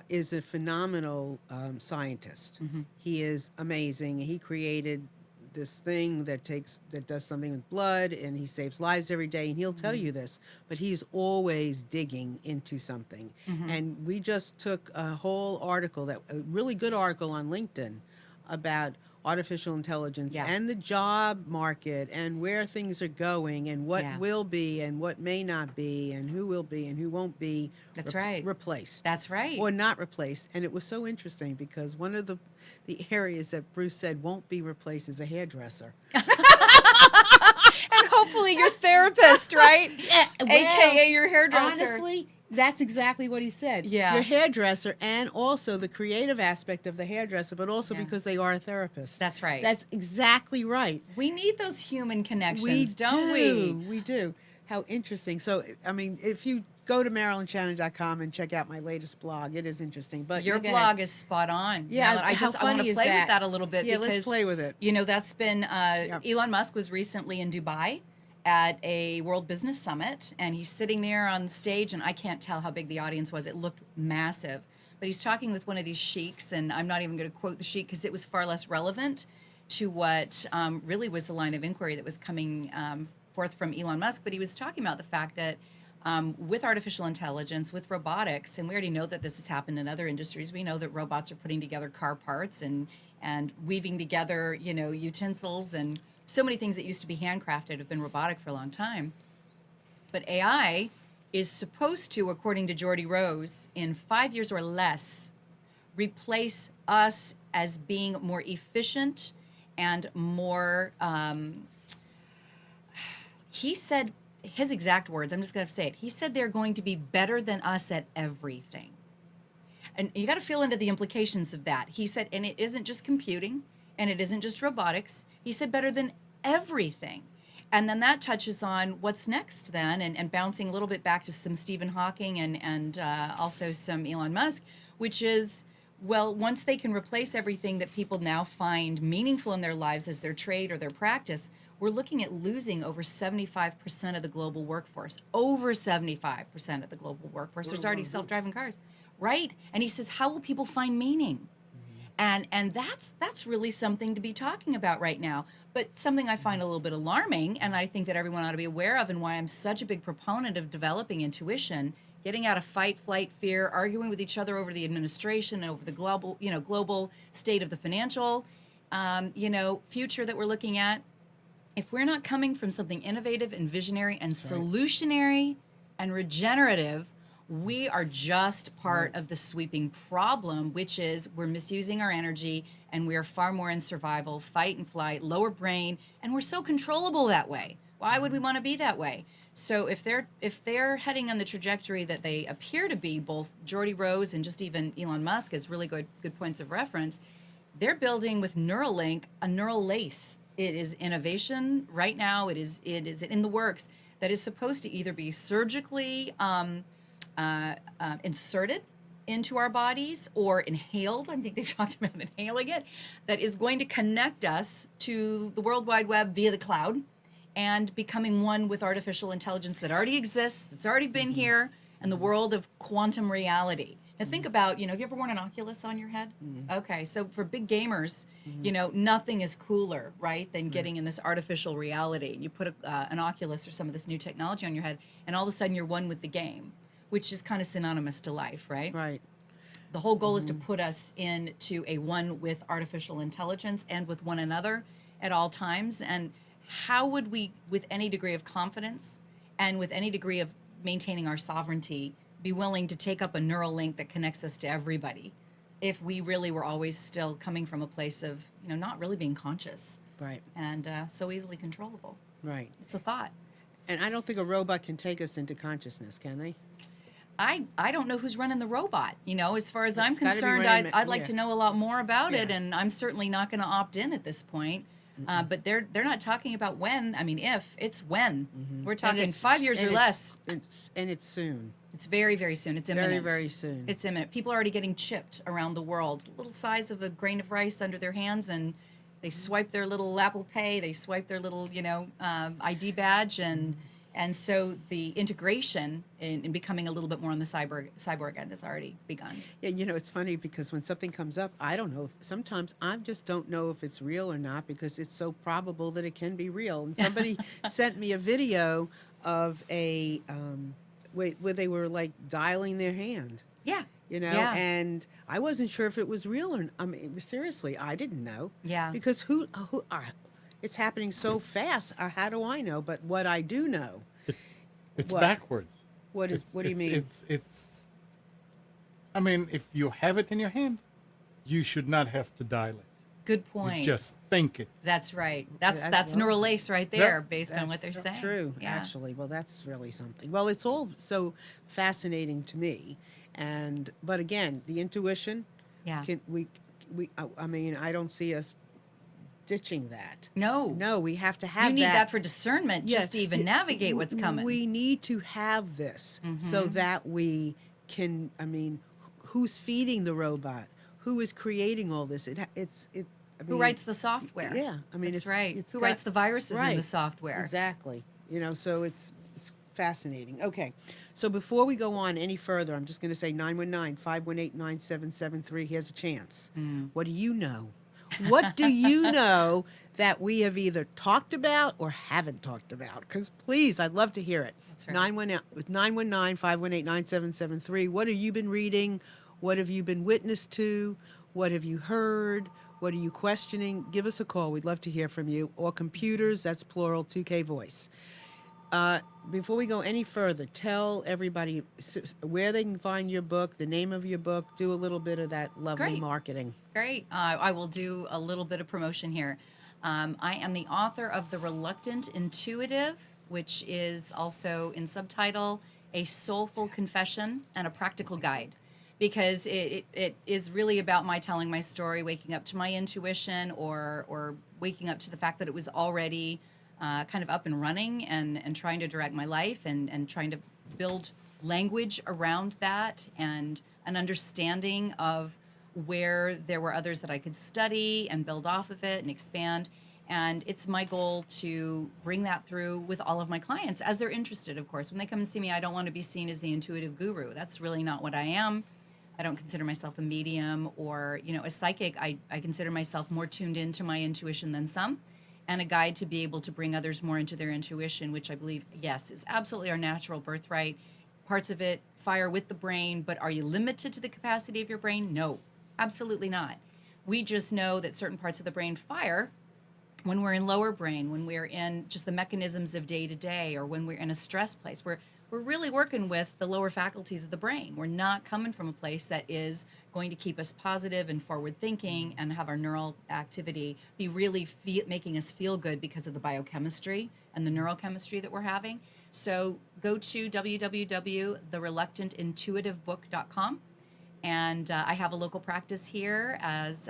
is a phenomenal scientist. He is amazing. He created this thing that does something with blood, and he saves lives every day, and he'll tell you this, but he's always digging into something. And we just took a whole article, a really good article on LinkedIn, about artificial intelligence Yeah. and the job market and where things are going and what Yeah. will be and what may not be and who will be and who won't be That's right. replaced That's right. or not replaced. And it was so interesting because one of the areas that Bruce said won't be replaced is a hairdresser. And hopefully your therapist, right? well, AKA your hairdresser. Honestly, that's exactly what he said. Yeah. Your hairdresser, and also the creative aspect of the hairdresser, but also Yeah. because they are a therapist. That's right. That's exactly right. We need those human connections, We don't do. we? We do. How interesting. So, I mean, if you go to MarilynShannon.com and check out my latest blog, it is interesting. But Your go blog ahead. is spot on. Yeah, Marilyn. I how want funny to is play that? with that a little bit Yeah, because let's play with it. That's been Elon Musk was recently in Dubai at a World Business Summit, and he's sitting there on stage, and I can't tell how big the audience was. It looked massive. But he's talking with one of these sheiks, and I'm not even going to quote the sheik because it was far less relevant to what really was the line of inquiry that was coming forth from Elon Musk. But he was talking about the fact that with artificial intelligence, with robotics, and we already know that this has happened in other industries. We know that robots are putting together car parts and weaving together, utensils, and so many things that used to be handcrafted have been robotic for a long time. But AI is supposed to, according to Jordy Rose, in 5 years or less, replace us as being more efficient and more. He said his exact words. I'm just going to say it. He said they're going to be better than us at everything. And you got to feel into the implications of that. He said, and it isn't just computing, and it isn't just robotics. He said better than everything. And then that touches on what's next then, and bouncing a little bit back to some Stephen Hawking and also some Elon Musk, which is, well, once they can replace everything that people now find meaningful in their lives as their trade or their practice, we're looking at losing over 75% of the global workforce. Over 75% of the global workforce. There's already self-driving cars, right? And he says, how will people find meaning? And that's really something to be talking about right now. But something I find a little bit alarming, and I think that everyone ought to be aware of, and why I'm such a big proponent of developing intuition, getting out of fight, flight, fear, arguing with each other over the administration and over the global state of the financial, future that we're looking at. If we're not coming from something innovative and visionary and solutionary and regenerative, we are just part of the sweeping problem, which is we're misusing our energy and we are far more in survival, fight and flight, lower brain, and we're so controllable that way. Why would we want to be that way? So if they're heading on the trajectory that they appear to be, both Jordy Rose and just even Elon Musk as really good points of reference, they're building with Neuralink a neural lace. It is innovation right now. It is in the works that is supposed to either be surgically inserted into our bodies or inhaled. I think they've talked about inhaling it. That is going to connect us to the World Wide Web via the cloud and becoming one with artificial intelligence that already exists, that's already been here, and the world of quantum reality. Now think about, have you ever worn an Oculus on your head? Okay, so for big gamers, nothing is cooler, right, than getting in this artificial reality. And you put an Oculus or some of this new technology on your head, and all of a sudden you're one with the game, which is kind of synonymous to life, right? Right. The whole goal is to put us into a one with artificial intelligence and with one another at all times. And how would we, with any degree of confidence and with any degree of maintaining our sovereignty, be willing to take up a neural link that connects us to everybody if we really were always still coming from a place of, not really being conscious Right. and so easily controllable? Right. It's a thought. And I don't think a robot can take us into consciousness, can they? I don't know who's running the robot. You know, as far as I'm It's gotta be concerned, running I'd like yeah. to know a lot more about it, Yeah. and I'm certainly not going to opt in at this point. But they're not talking about when. I mean, if it's when. We're And talking it's 5 years or and less. it's soon. It's very, very soon. It's Very, imminent. very soon. It's imminent. People are already getting chipped around the world, little size of a grain of rice under their hands, and they swipe their little Apple Pay. They swipe their little, ID badge, and so the integration in becoming a little bit more on the cyborg end has already begun. Yeah, it's funny because when something comes up, I don't know. Sometimes I just don't know if it's real or not because it's so probable that it can be real. And somebody sent me a video of a where they were like dialing their hand, Yeah. Yeah. and I wasn't sure if it was real or. I mean, seriously, I didn't know. Yeah. Because it's happening so fast. How do I know? But what I do know, It's What? backwards. what is? It's, What do you it's, mean? It's. I mean, if you have it in your hand, you should not have to dial it. Good You point. just think it. That's right. That's That's neural well, lace right there, based on what they're That's saying. true, Yeah. actually. Well, that's really something. Well, it's all so fascinating to me, but again, the intuition. Yeah. Can we? I mean, I don't see us ditching that. No. No, we have to have You need that. that for discernment, Yeah, just to even navigate what's coming. We need to have this so that we can. I mean, who's feeding the robot? Who is creating all this? I Who mean, writes the software? Yeah, I mean, that's it's right. it's Who got- writes the viruses in the right, software? Exactly. So it's fascinating. Okay, so before we go on any further, I'm just going to say 919-518-9773. Here's a chance. What do you know? What do you know that we have either talked about or haven't talked about? Because please, I'd love to hear it. That's right. 919-518-9773. What have you been reading? What have you been witness to? What have you heard? What are you questioning? Give us a call. We'd love to hear from you. Or computers, that's plural, 2K voice. Before we go any further, tell everybody where they can find your book, the name of your book, do a little bit of that lovely Great. marketing. Great. I will do a little bit of promotion here. I am the author of The Reluctant Intuitive, which is also in subtitle, A Soulful Confession and a Practical Guide. Because it is really about my telling my story, waking up to my intuition, or waking up to the fact that it was already kind of up and running, and trying to direct my life, and trying to build language around that, and an understanding of where there were others that I could study and build off of it and expand. And it's my goal to bring that through with all of my clients as they're interested, of course. When they come and see me, I don't want to be seen as the intuitive guru. That's really not what I am. I don't consider myself a medium or, a psychic. I consider myself more tuned into my intuition than some, and a guide to be able to bring others more into their intuition, which I believe, yes, is absolutely our natural birthright. Parts of it fire with the brain, but are you limited to the capacity of your brain? No, absolutely not. We just know that certain parts of the brain fire when we're in lower brain, when we're in just the mechanisms of day to day, or when we're in a stress place. We're really working with the lower faculties of the brain. We're not coming from a place that is going to keep us positive and forward thinking and have our neural activity be really making us feel good because of the biochemistry and the neurochemistry that we're having. So go to www.thereluctantintuitivebook.com. And I have a local practice here as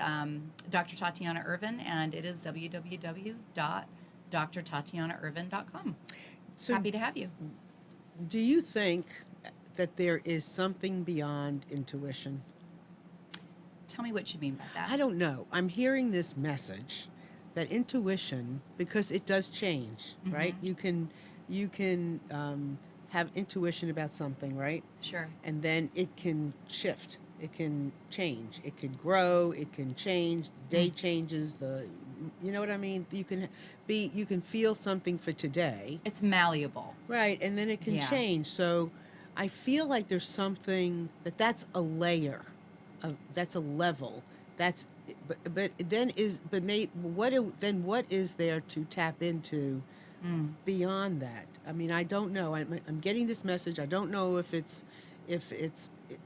Dr. Tatiana Irvin, and it is www.drtatianairvin.com. So Happy to have you. do you think that there is something beyond intuition? Tell me what you mean by that. I don't know. I'm hearing this message that intuition, because it does change, right? You can have intuition about something, right? Sure. And then it can shift. It can change. It can grow. It can change. The day changes. You know what I mean? You can feel something for today, It's malleable. right? And then it can Yeah. change. So I feel like there's something that's a layer, that's a level. What is there to tap into beyond that? I mean, I don't know. I'm getting this message. I don't know if it's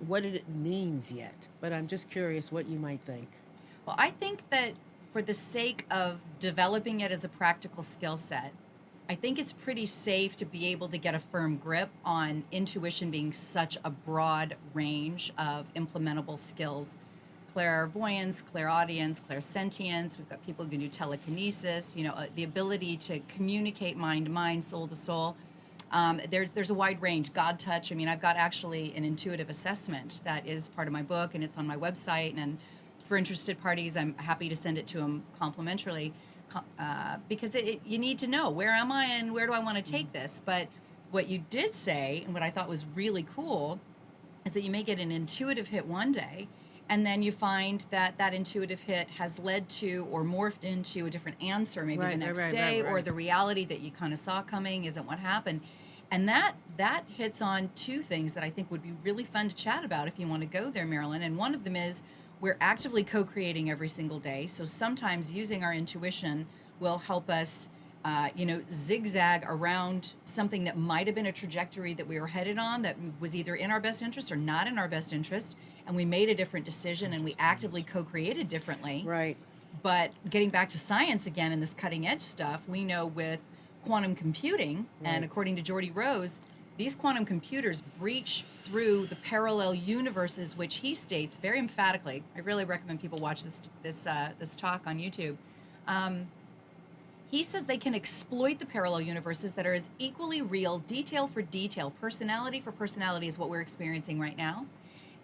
what it means yet, but I'm just curious what you might think. Well, I think that for the sake of developing it as a practical skill set, I think it's pretty safe to be able to get a firm grip on intuition being such a broad range of implementable skills. Clairvoyance, clairaudience, clairsentience. We've got people who can do telekinesis. The ability to communicate mind to mind, soul to soul. There's a wide range. God touch. I mean, I've got actually an intuitive assessment that is part of my book, and it's on my website. And for interested parties, I'm happy to send it to them complimentarily, because you need to know, where am I and where do I want to take this. But what you did say, and what I thought was really cool, is that you may get an intuitive hit one day, and then you find that that intuitive hit has led to or morphed into a different answer maybe the next day, or the reality that you kind of saw coming isn't what happened. And that hits on two things that I think would be really fun to chat about if you want to go there, Marilyn. And one of them is, we're actively co-creating every single day. So sometimes using our intuition will help us, zigzag around something that might have been a trajectory that we were headed on that was either in our best interest or not in our best interest. And we made a different decision, and we actively co-created differently. Right. But getting back to science again and this cutting edge stuff, we know with quantum computing, and according to Geordie Rose, these quantum computers breach through the parallel universes, which he states very emphatically. I really recommend people watch this talk on YouTube. He says they can exploit the parallel universes that are as equally real, detail for detail, personality for personality, is what we're experiencing right now.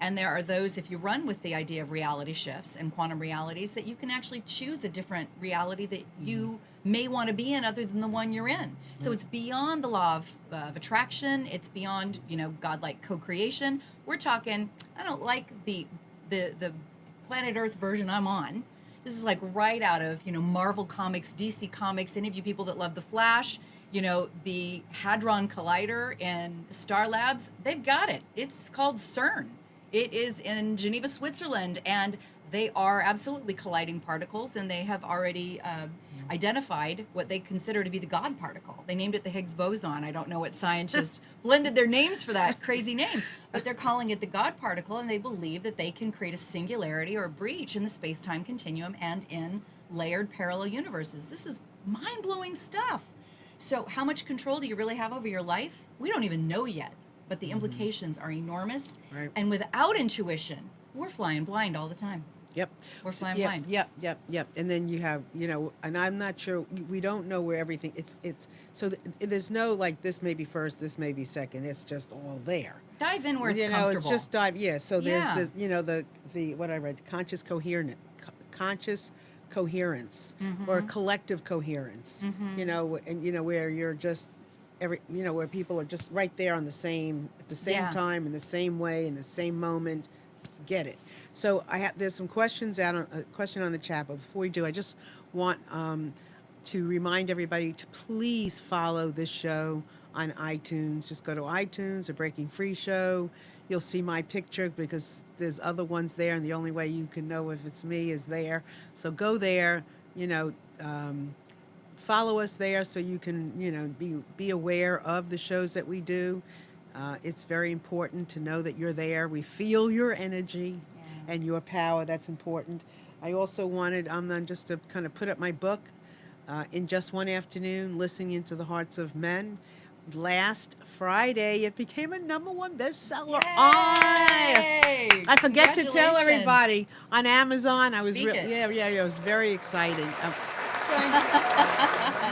And there are those, if you run with the idea of reality shifts and quantum realities, that you can actually choose a different reality that you may want to be in other than the one you're in. So it's beyond the law of attraction. It's beyond, godlike co-creation. We're talking, I don't like the planet Earth version I'm on. This is like right out of, Marvel Comics, DC Comics. Any of you people that love The Flash, the Hadron Collider in Star Labs, they've got it. It's called CERN. It is in Geneva, Switzerland, and they are absolutely colliding particles, and they have already identified what they consider to be the God particle. They named it the Higgs boson. I don't know what scientists blended their names for that crazy name, but they're calling it the God particle, and they believe that they can create a singularity or a breach in the space-time continuum and in layered parallel universes. This is mind-blowing stuff. So how much control do you really have over your life? We don't even know yet, but the implications are enormous. Right. And without intuition, we're flying blind all the time. Yep. We're flying Yep, blind. Yep. And then you have, and I'm not sure, we don't know where everything, there's no like, this may be first, this may be second. It's just all there. Dive in where it's It's comfortable. just dive, yeah. So there's Yeah. the what I read, conscious coherence or collective coherence, and where you're just where people are just right there on the same, at the same Yeah. time, in the same way, in the same moment. Get it. So there's some questions a question on the chat, but before we do, I just want to remind everybody to please follow this show on iTunes. Just go to iTunes, a Breaking Free show. You'll see my picture because there's other ones there, and the only way you can know if it's me is there. So go there, follow us there so you can, be aware of the shows that we do. It's very important to know that you're there. We feel your energy and your power. That's important. I also wanted, just to kind of put up my book, In Just One Afternoon, Listening into the Hearts of Men. Last Friday, it became a #1 bestseller. Yay! I forget to tell Congratulations. everybody on Amazon. I was Speak it. it was very exciting.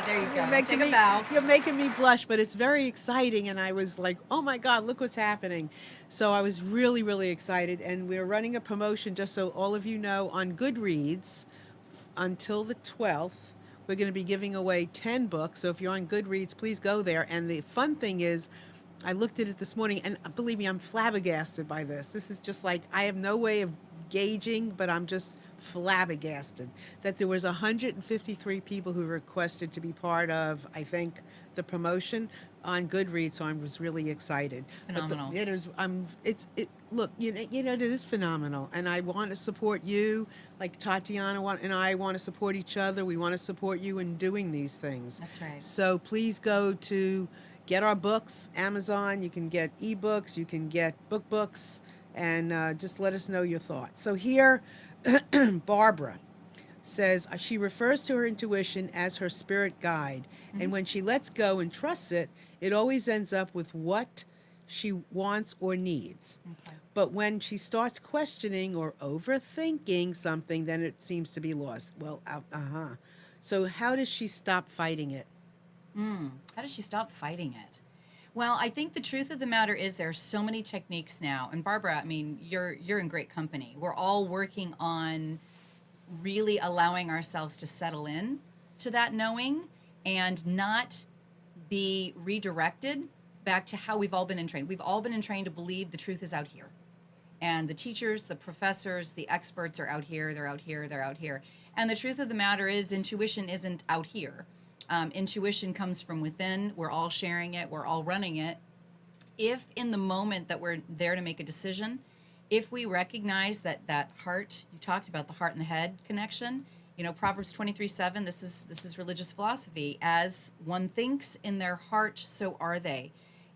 There you go. Making Take a bow. You're making me blush, but it's very exciting, and I was like, oh my God, look what's happening. So I was really, really excited, and we're running a promotion, just so all of you know, on Goodreads until the 12th. We're going to be giving away 10 books, so if you're on Goodreads, please go there. And the fun thing is, I looked at it this morning, and believe me, I'm flabbergasted by this. This is just like, I have no way of gauging, but I'm just flabbergasted that there was 153 people who requested to be part of, I think, the promotion on Goodreads. So I was really excited. Phenomenal. But it is. Look, it is phenomenal, and I want to support you. Like Tatiana and I want to support each other. We want to support you in doing these things. That's right. So please go to get our books, Amazon. You can get ebooks. You can get books, and just let us know your thoughts. So here. Barbara, says she refers to her intuition as her spirit guide. And when she lets go and trusts it, it always ends up with what she wants or needs. Okay. But when she starts questioning or overthinking something, then it seems to be lost. Well, uh-huh. So how does she stop fighting it? How does she stop fighting it? Well, I think the truth of the matter is there are so many techniques now. And Barbara, I mean, you're in great company. We're all working on really allowing ourselves to settle in to that knowing and not be redirected back to how we've all been entrained. We've all been entrained to believe the truth is out here. And the teachers, the professors, the experts are out here, they're out here, they're out here. And the truth of the matter is, intuition isn't out here. Intuition comes from within. We're all sharing it, we're all running it. If in the moment that we're there to make a decision, if we recognize that heart, you talked about the heart and the head connection, you know, Proverbs 23:7, this is religious philosophy. As one thinks in their heart, so are they.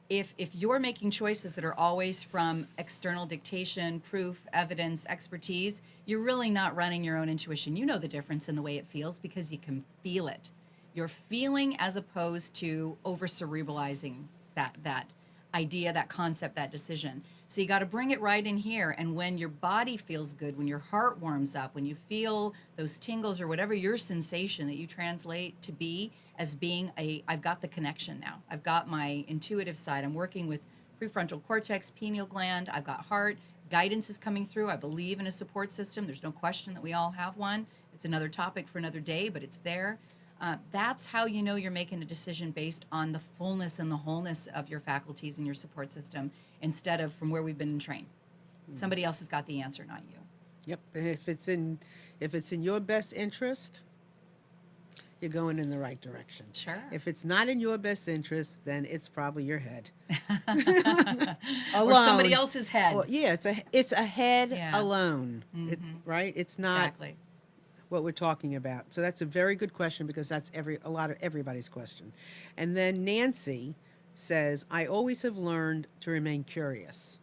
If you're making choices that are always from external dictation, proof, evidence, expertise, you're really not running your own intuition. You know the difference in the way it feels because you can feel it. You're feeling as opposed to over cerebralizing that idea, that concept, that decision. So you got to bring it right in here. And when your body feels good, when your heart warms up, when you feel those tingles or whatever your sensation that you translate to be as being I've got the connection now. I've got my intuitive side. I'm working with prefrontal cortex, pineal gland. I've got heart. Guidance is coming through. I believe in a support system. There's no question that we all have one. It's another topic for another day, but it's there. That's how you know you're making a decision based on the fullness and the wholeness of your faculties and your support system instead of from where we've been trained. Somebody else has got the answer, not you. Yep. And if it's in your best interest, you're going in the right direction. Sure. If it's not in your best interest, then it's probably your head. Or somebody Alone. else's head. Or, yeah, it's a head Yeah. alone. Right? It's not Exactly. what we're talking about. So that's a very good question because that's a lot of everybody's question. And then Nancy says, I always have learned to remain curious.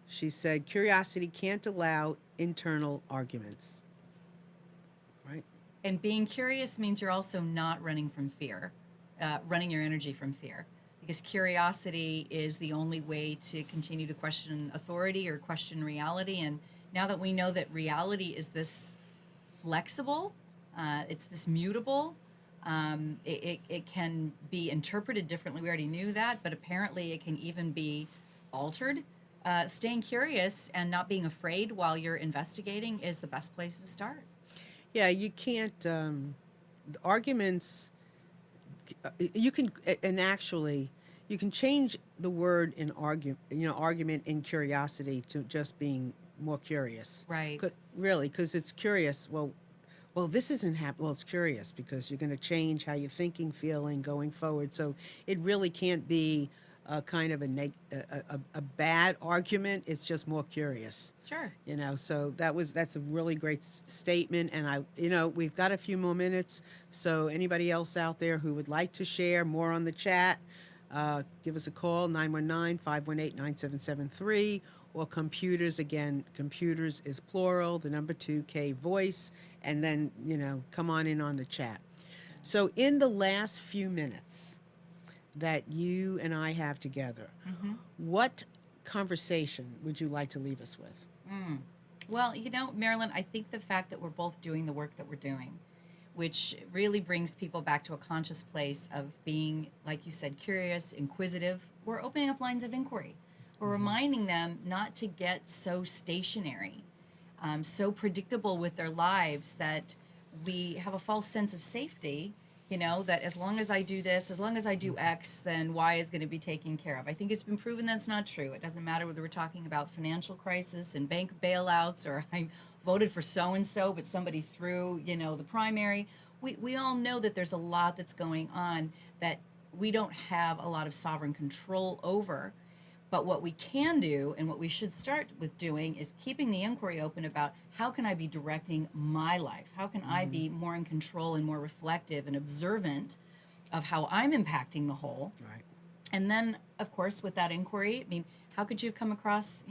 She said, curiosity can't allow internal arguments. Right? And being curious means you're also not running from fear, running your energy from fear. Because curiosity is the only way to continue to question authority or question reality. And now that we know that reality is this flexible, it's this mutable, it can be interpreted differently. We already knew that, but apparently it can even be altered. Staying curious and not being afraid while you're investigating is the best place to start. Yeah, you can't, the arguments, you can, and actually, you can change the word in argument in curiosity to just being more curious. Right. Really, because it's curious. Well, this isn't happening. Well, it's curious because you're going to change how you're thinking, feeling, going forward. So it really can't be a kind of a bad argument. It's just more curious. Sure. So that's a really great statement. And we've got a few more minutes. So anybody else out there who would like to share more on the chat, give us a call, 919-518-9773, or computers. Again, computers is plural, the number 2K voice, and then, come on in on the chat. So in the last few minutes that you and I have together, what conversation would you like to leave us with? Well, Marilyn, I think the fact that we're both doing the work that we're doing, which really brings people back to a conscious place of being, like you said, curious, inquisitive. We're opening up lines of inquiry. We're reminding them not to get so stationary, so predictable with their lives that we have a false sense of safety, that as long as I do this, as long as I do X, then Y is going to be taken care of. I think it's been proven that's not true. It doesn't matter whether we're talking about financial crisis and bank bailouts or I voted for so-and-so, but somebody threw, the primary. We all know that there's a lot that's going on that we don't have a lot of sovereign control over. But what we can do and what we should start with doing is keeping the inquiry open about how can I be directing my life? How can I be more in control and more reflective and observant of how I'm impacting the whole? Right. And then, of course, with that inquiry, how could you have come across,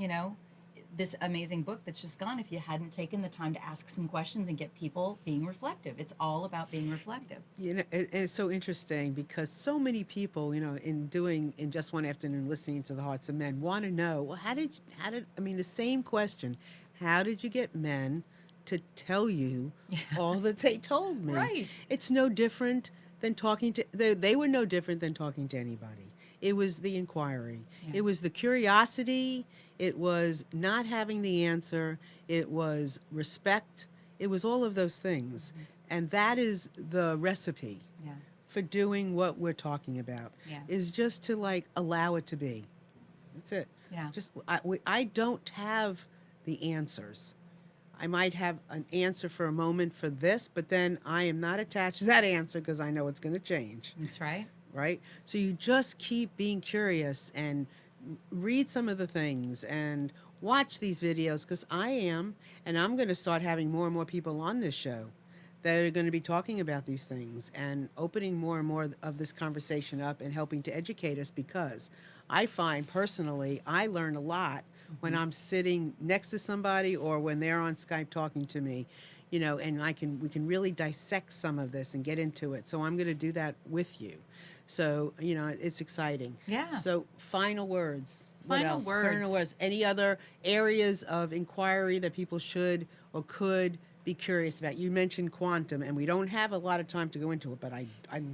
this amazing book that's just gone if you hadn't taken the time to ask some questions and get people being reflective. It's all about being reflective. You know, it's so interesting because so many people, you know, in just one afternoon listening to the Hearts of Men want to know, well, I mean, the same question, how did you get men to tell you all that they told me? Right. It's no different than talking to, they were no different than talking to anybody. It was the inquiry. Yeah. It was the curiosity. It was not having the answer. It was respect. It was all of those things. And that is the recipe Yeah. for doing what we're talking about, Yeah. is just to like allow it to be. That's it. Yeah. Just, I don't have the answers. I might have an answer for a moment for this, but then I am not attached to that answer because I know it's going to change. That's right. Right? So you just keep being curious and read some of the things and watch these videos, because I am, and I'm going to start having more and more people on this show that are going to be talking about these things and opening more and more of this conversation up and helping to educate us, because I find personally I learn a lot when I'm sitting next to somebody or when they're on Skype talking to me, you know, and we can really dissect some of this and get into it. So I'm going to do that with you. So, you know, it's exciting. Yeah. So final words. What Final else? words. Final words. Any other areas of inquiry that people should or could be curious about? You mentioned quantum, and we don't have a lot of time to go into it, but I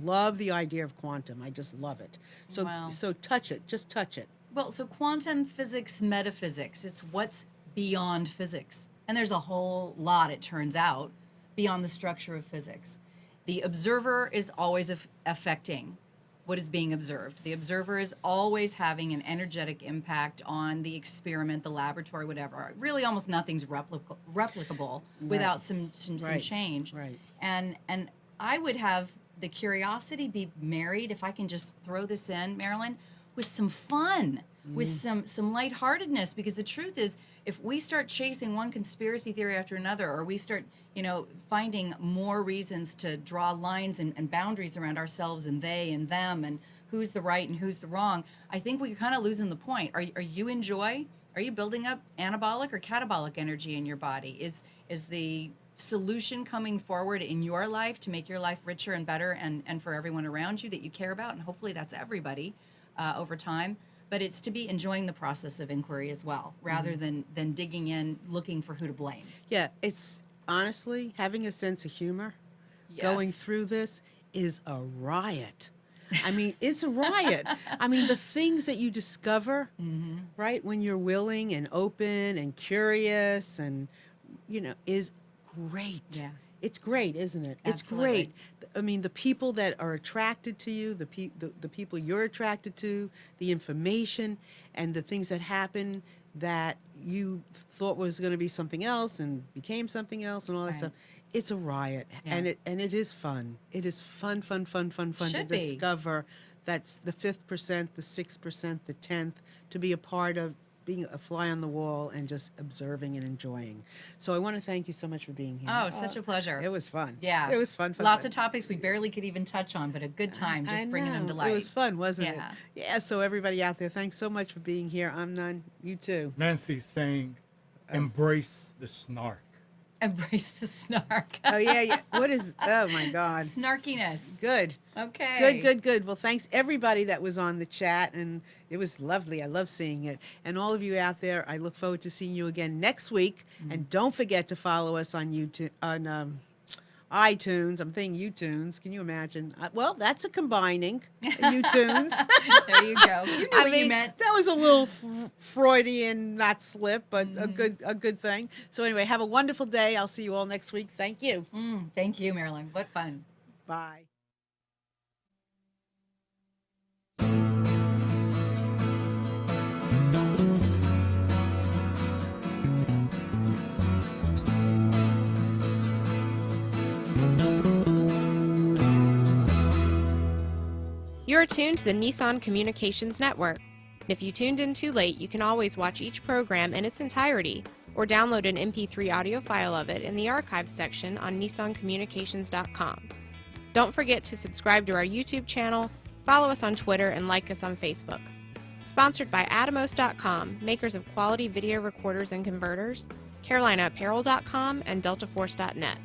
love the idea of quantum. I just love it. So Wow. so touch it. Just touch it. Well, so quantum physics, metaphysics, it's what's beyond physics. And there's a whole lot, it turns out, beyond the structure of physics. The observer is always affecting what is being observed. The observer is always having an energetic impact on the experiment, the laboratory, whatever. Really, almost nothing's replicable without some Right. change. Right. And I would have the curiosity be married, if I can just throw this in, Marilyn, with some fun, with some lightheartedness, because the truth is, if we start chasing one conspiracy theory after another, or we start, you know, finding more reasons to draw lines and boundaries around ourselves and they and them and who's the right and who's the wrong, I think we're kind of losing the point. Are you in joy? Are you building up anabolic or catabolic energy in your body? Is the solution coming forward in your life to make your life richer and better and for everyone around you that you care about? And hopefully that's everybody over time. But it's to be enjoying the process of inquiry as well, rather than digging in, looking for who to blame. Yeah, it's honestly having a sense of humor. Going Yes. through this is a riot. I mean, it's a riot. I mean, the things that you discover, right, when you're willing and open and curious and, you know, is great. Yeah. It's great, isn't it? It's Absolutely. great. I mean, the people that are attracted to you, the people you're attracted to, the information and the things that happen that you thought was going to be something else and became something else and all that Right. stuff. It's a riot, Yeah. and it is fun. It is fun to Should be. discover. That's the 5%, the 6%, the 10th, to be a part of being a fly on the wall and just observing and enjoying. So I want to thank you so much for being here. Oh, such a pleasure. It was fun. Yeah. It was fun. Lots of topics we barely could even touch on, but a good time I just bringing them to know. light. It was fun, wasn't Yeah. it? Yeah, so everybody out there, thanks so much for being here. I'm Nun. You too. Nancy's saying, embrace the snark. Embrace the snark. Oh, yeah. What is, oh my God. Snarkiness. Good. Okay. Good. Well, thanks everybody that was on the chat, and it was lovely. I love seeing it. And all of you out there, I look forward to seeing you again next week. And don't forget to follow us on YouTube, on iTunes. I'm thinking YouTunes. Can you imagine? Well, that's a combining. YouTunes. There you go. You knew what you meant. That was a little Freudian, not slip, but a good thing. So anyway, have a wonderful day. I'll see you all next week. Thank you. Thank you, Marilyn. What fun. Bye. You're tuned to the Nissan Communications Network. If you tuned in too late, you can always watch each program in its entirety or download an MP3 audio file of it in the archives section on nissancommunications.com. Don't forget to subscribe to our YouTube channel, follow us on Twitter, and like us on Facebook. Sponsored by Atomos.com, makers of quality video recorders and converters, CarolinaApparel.com, and DeltaForce.net.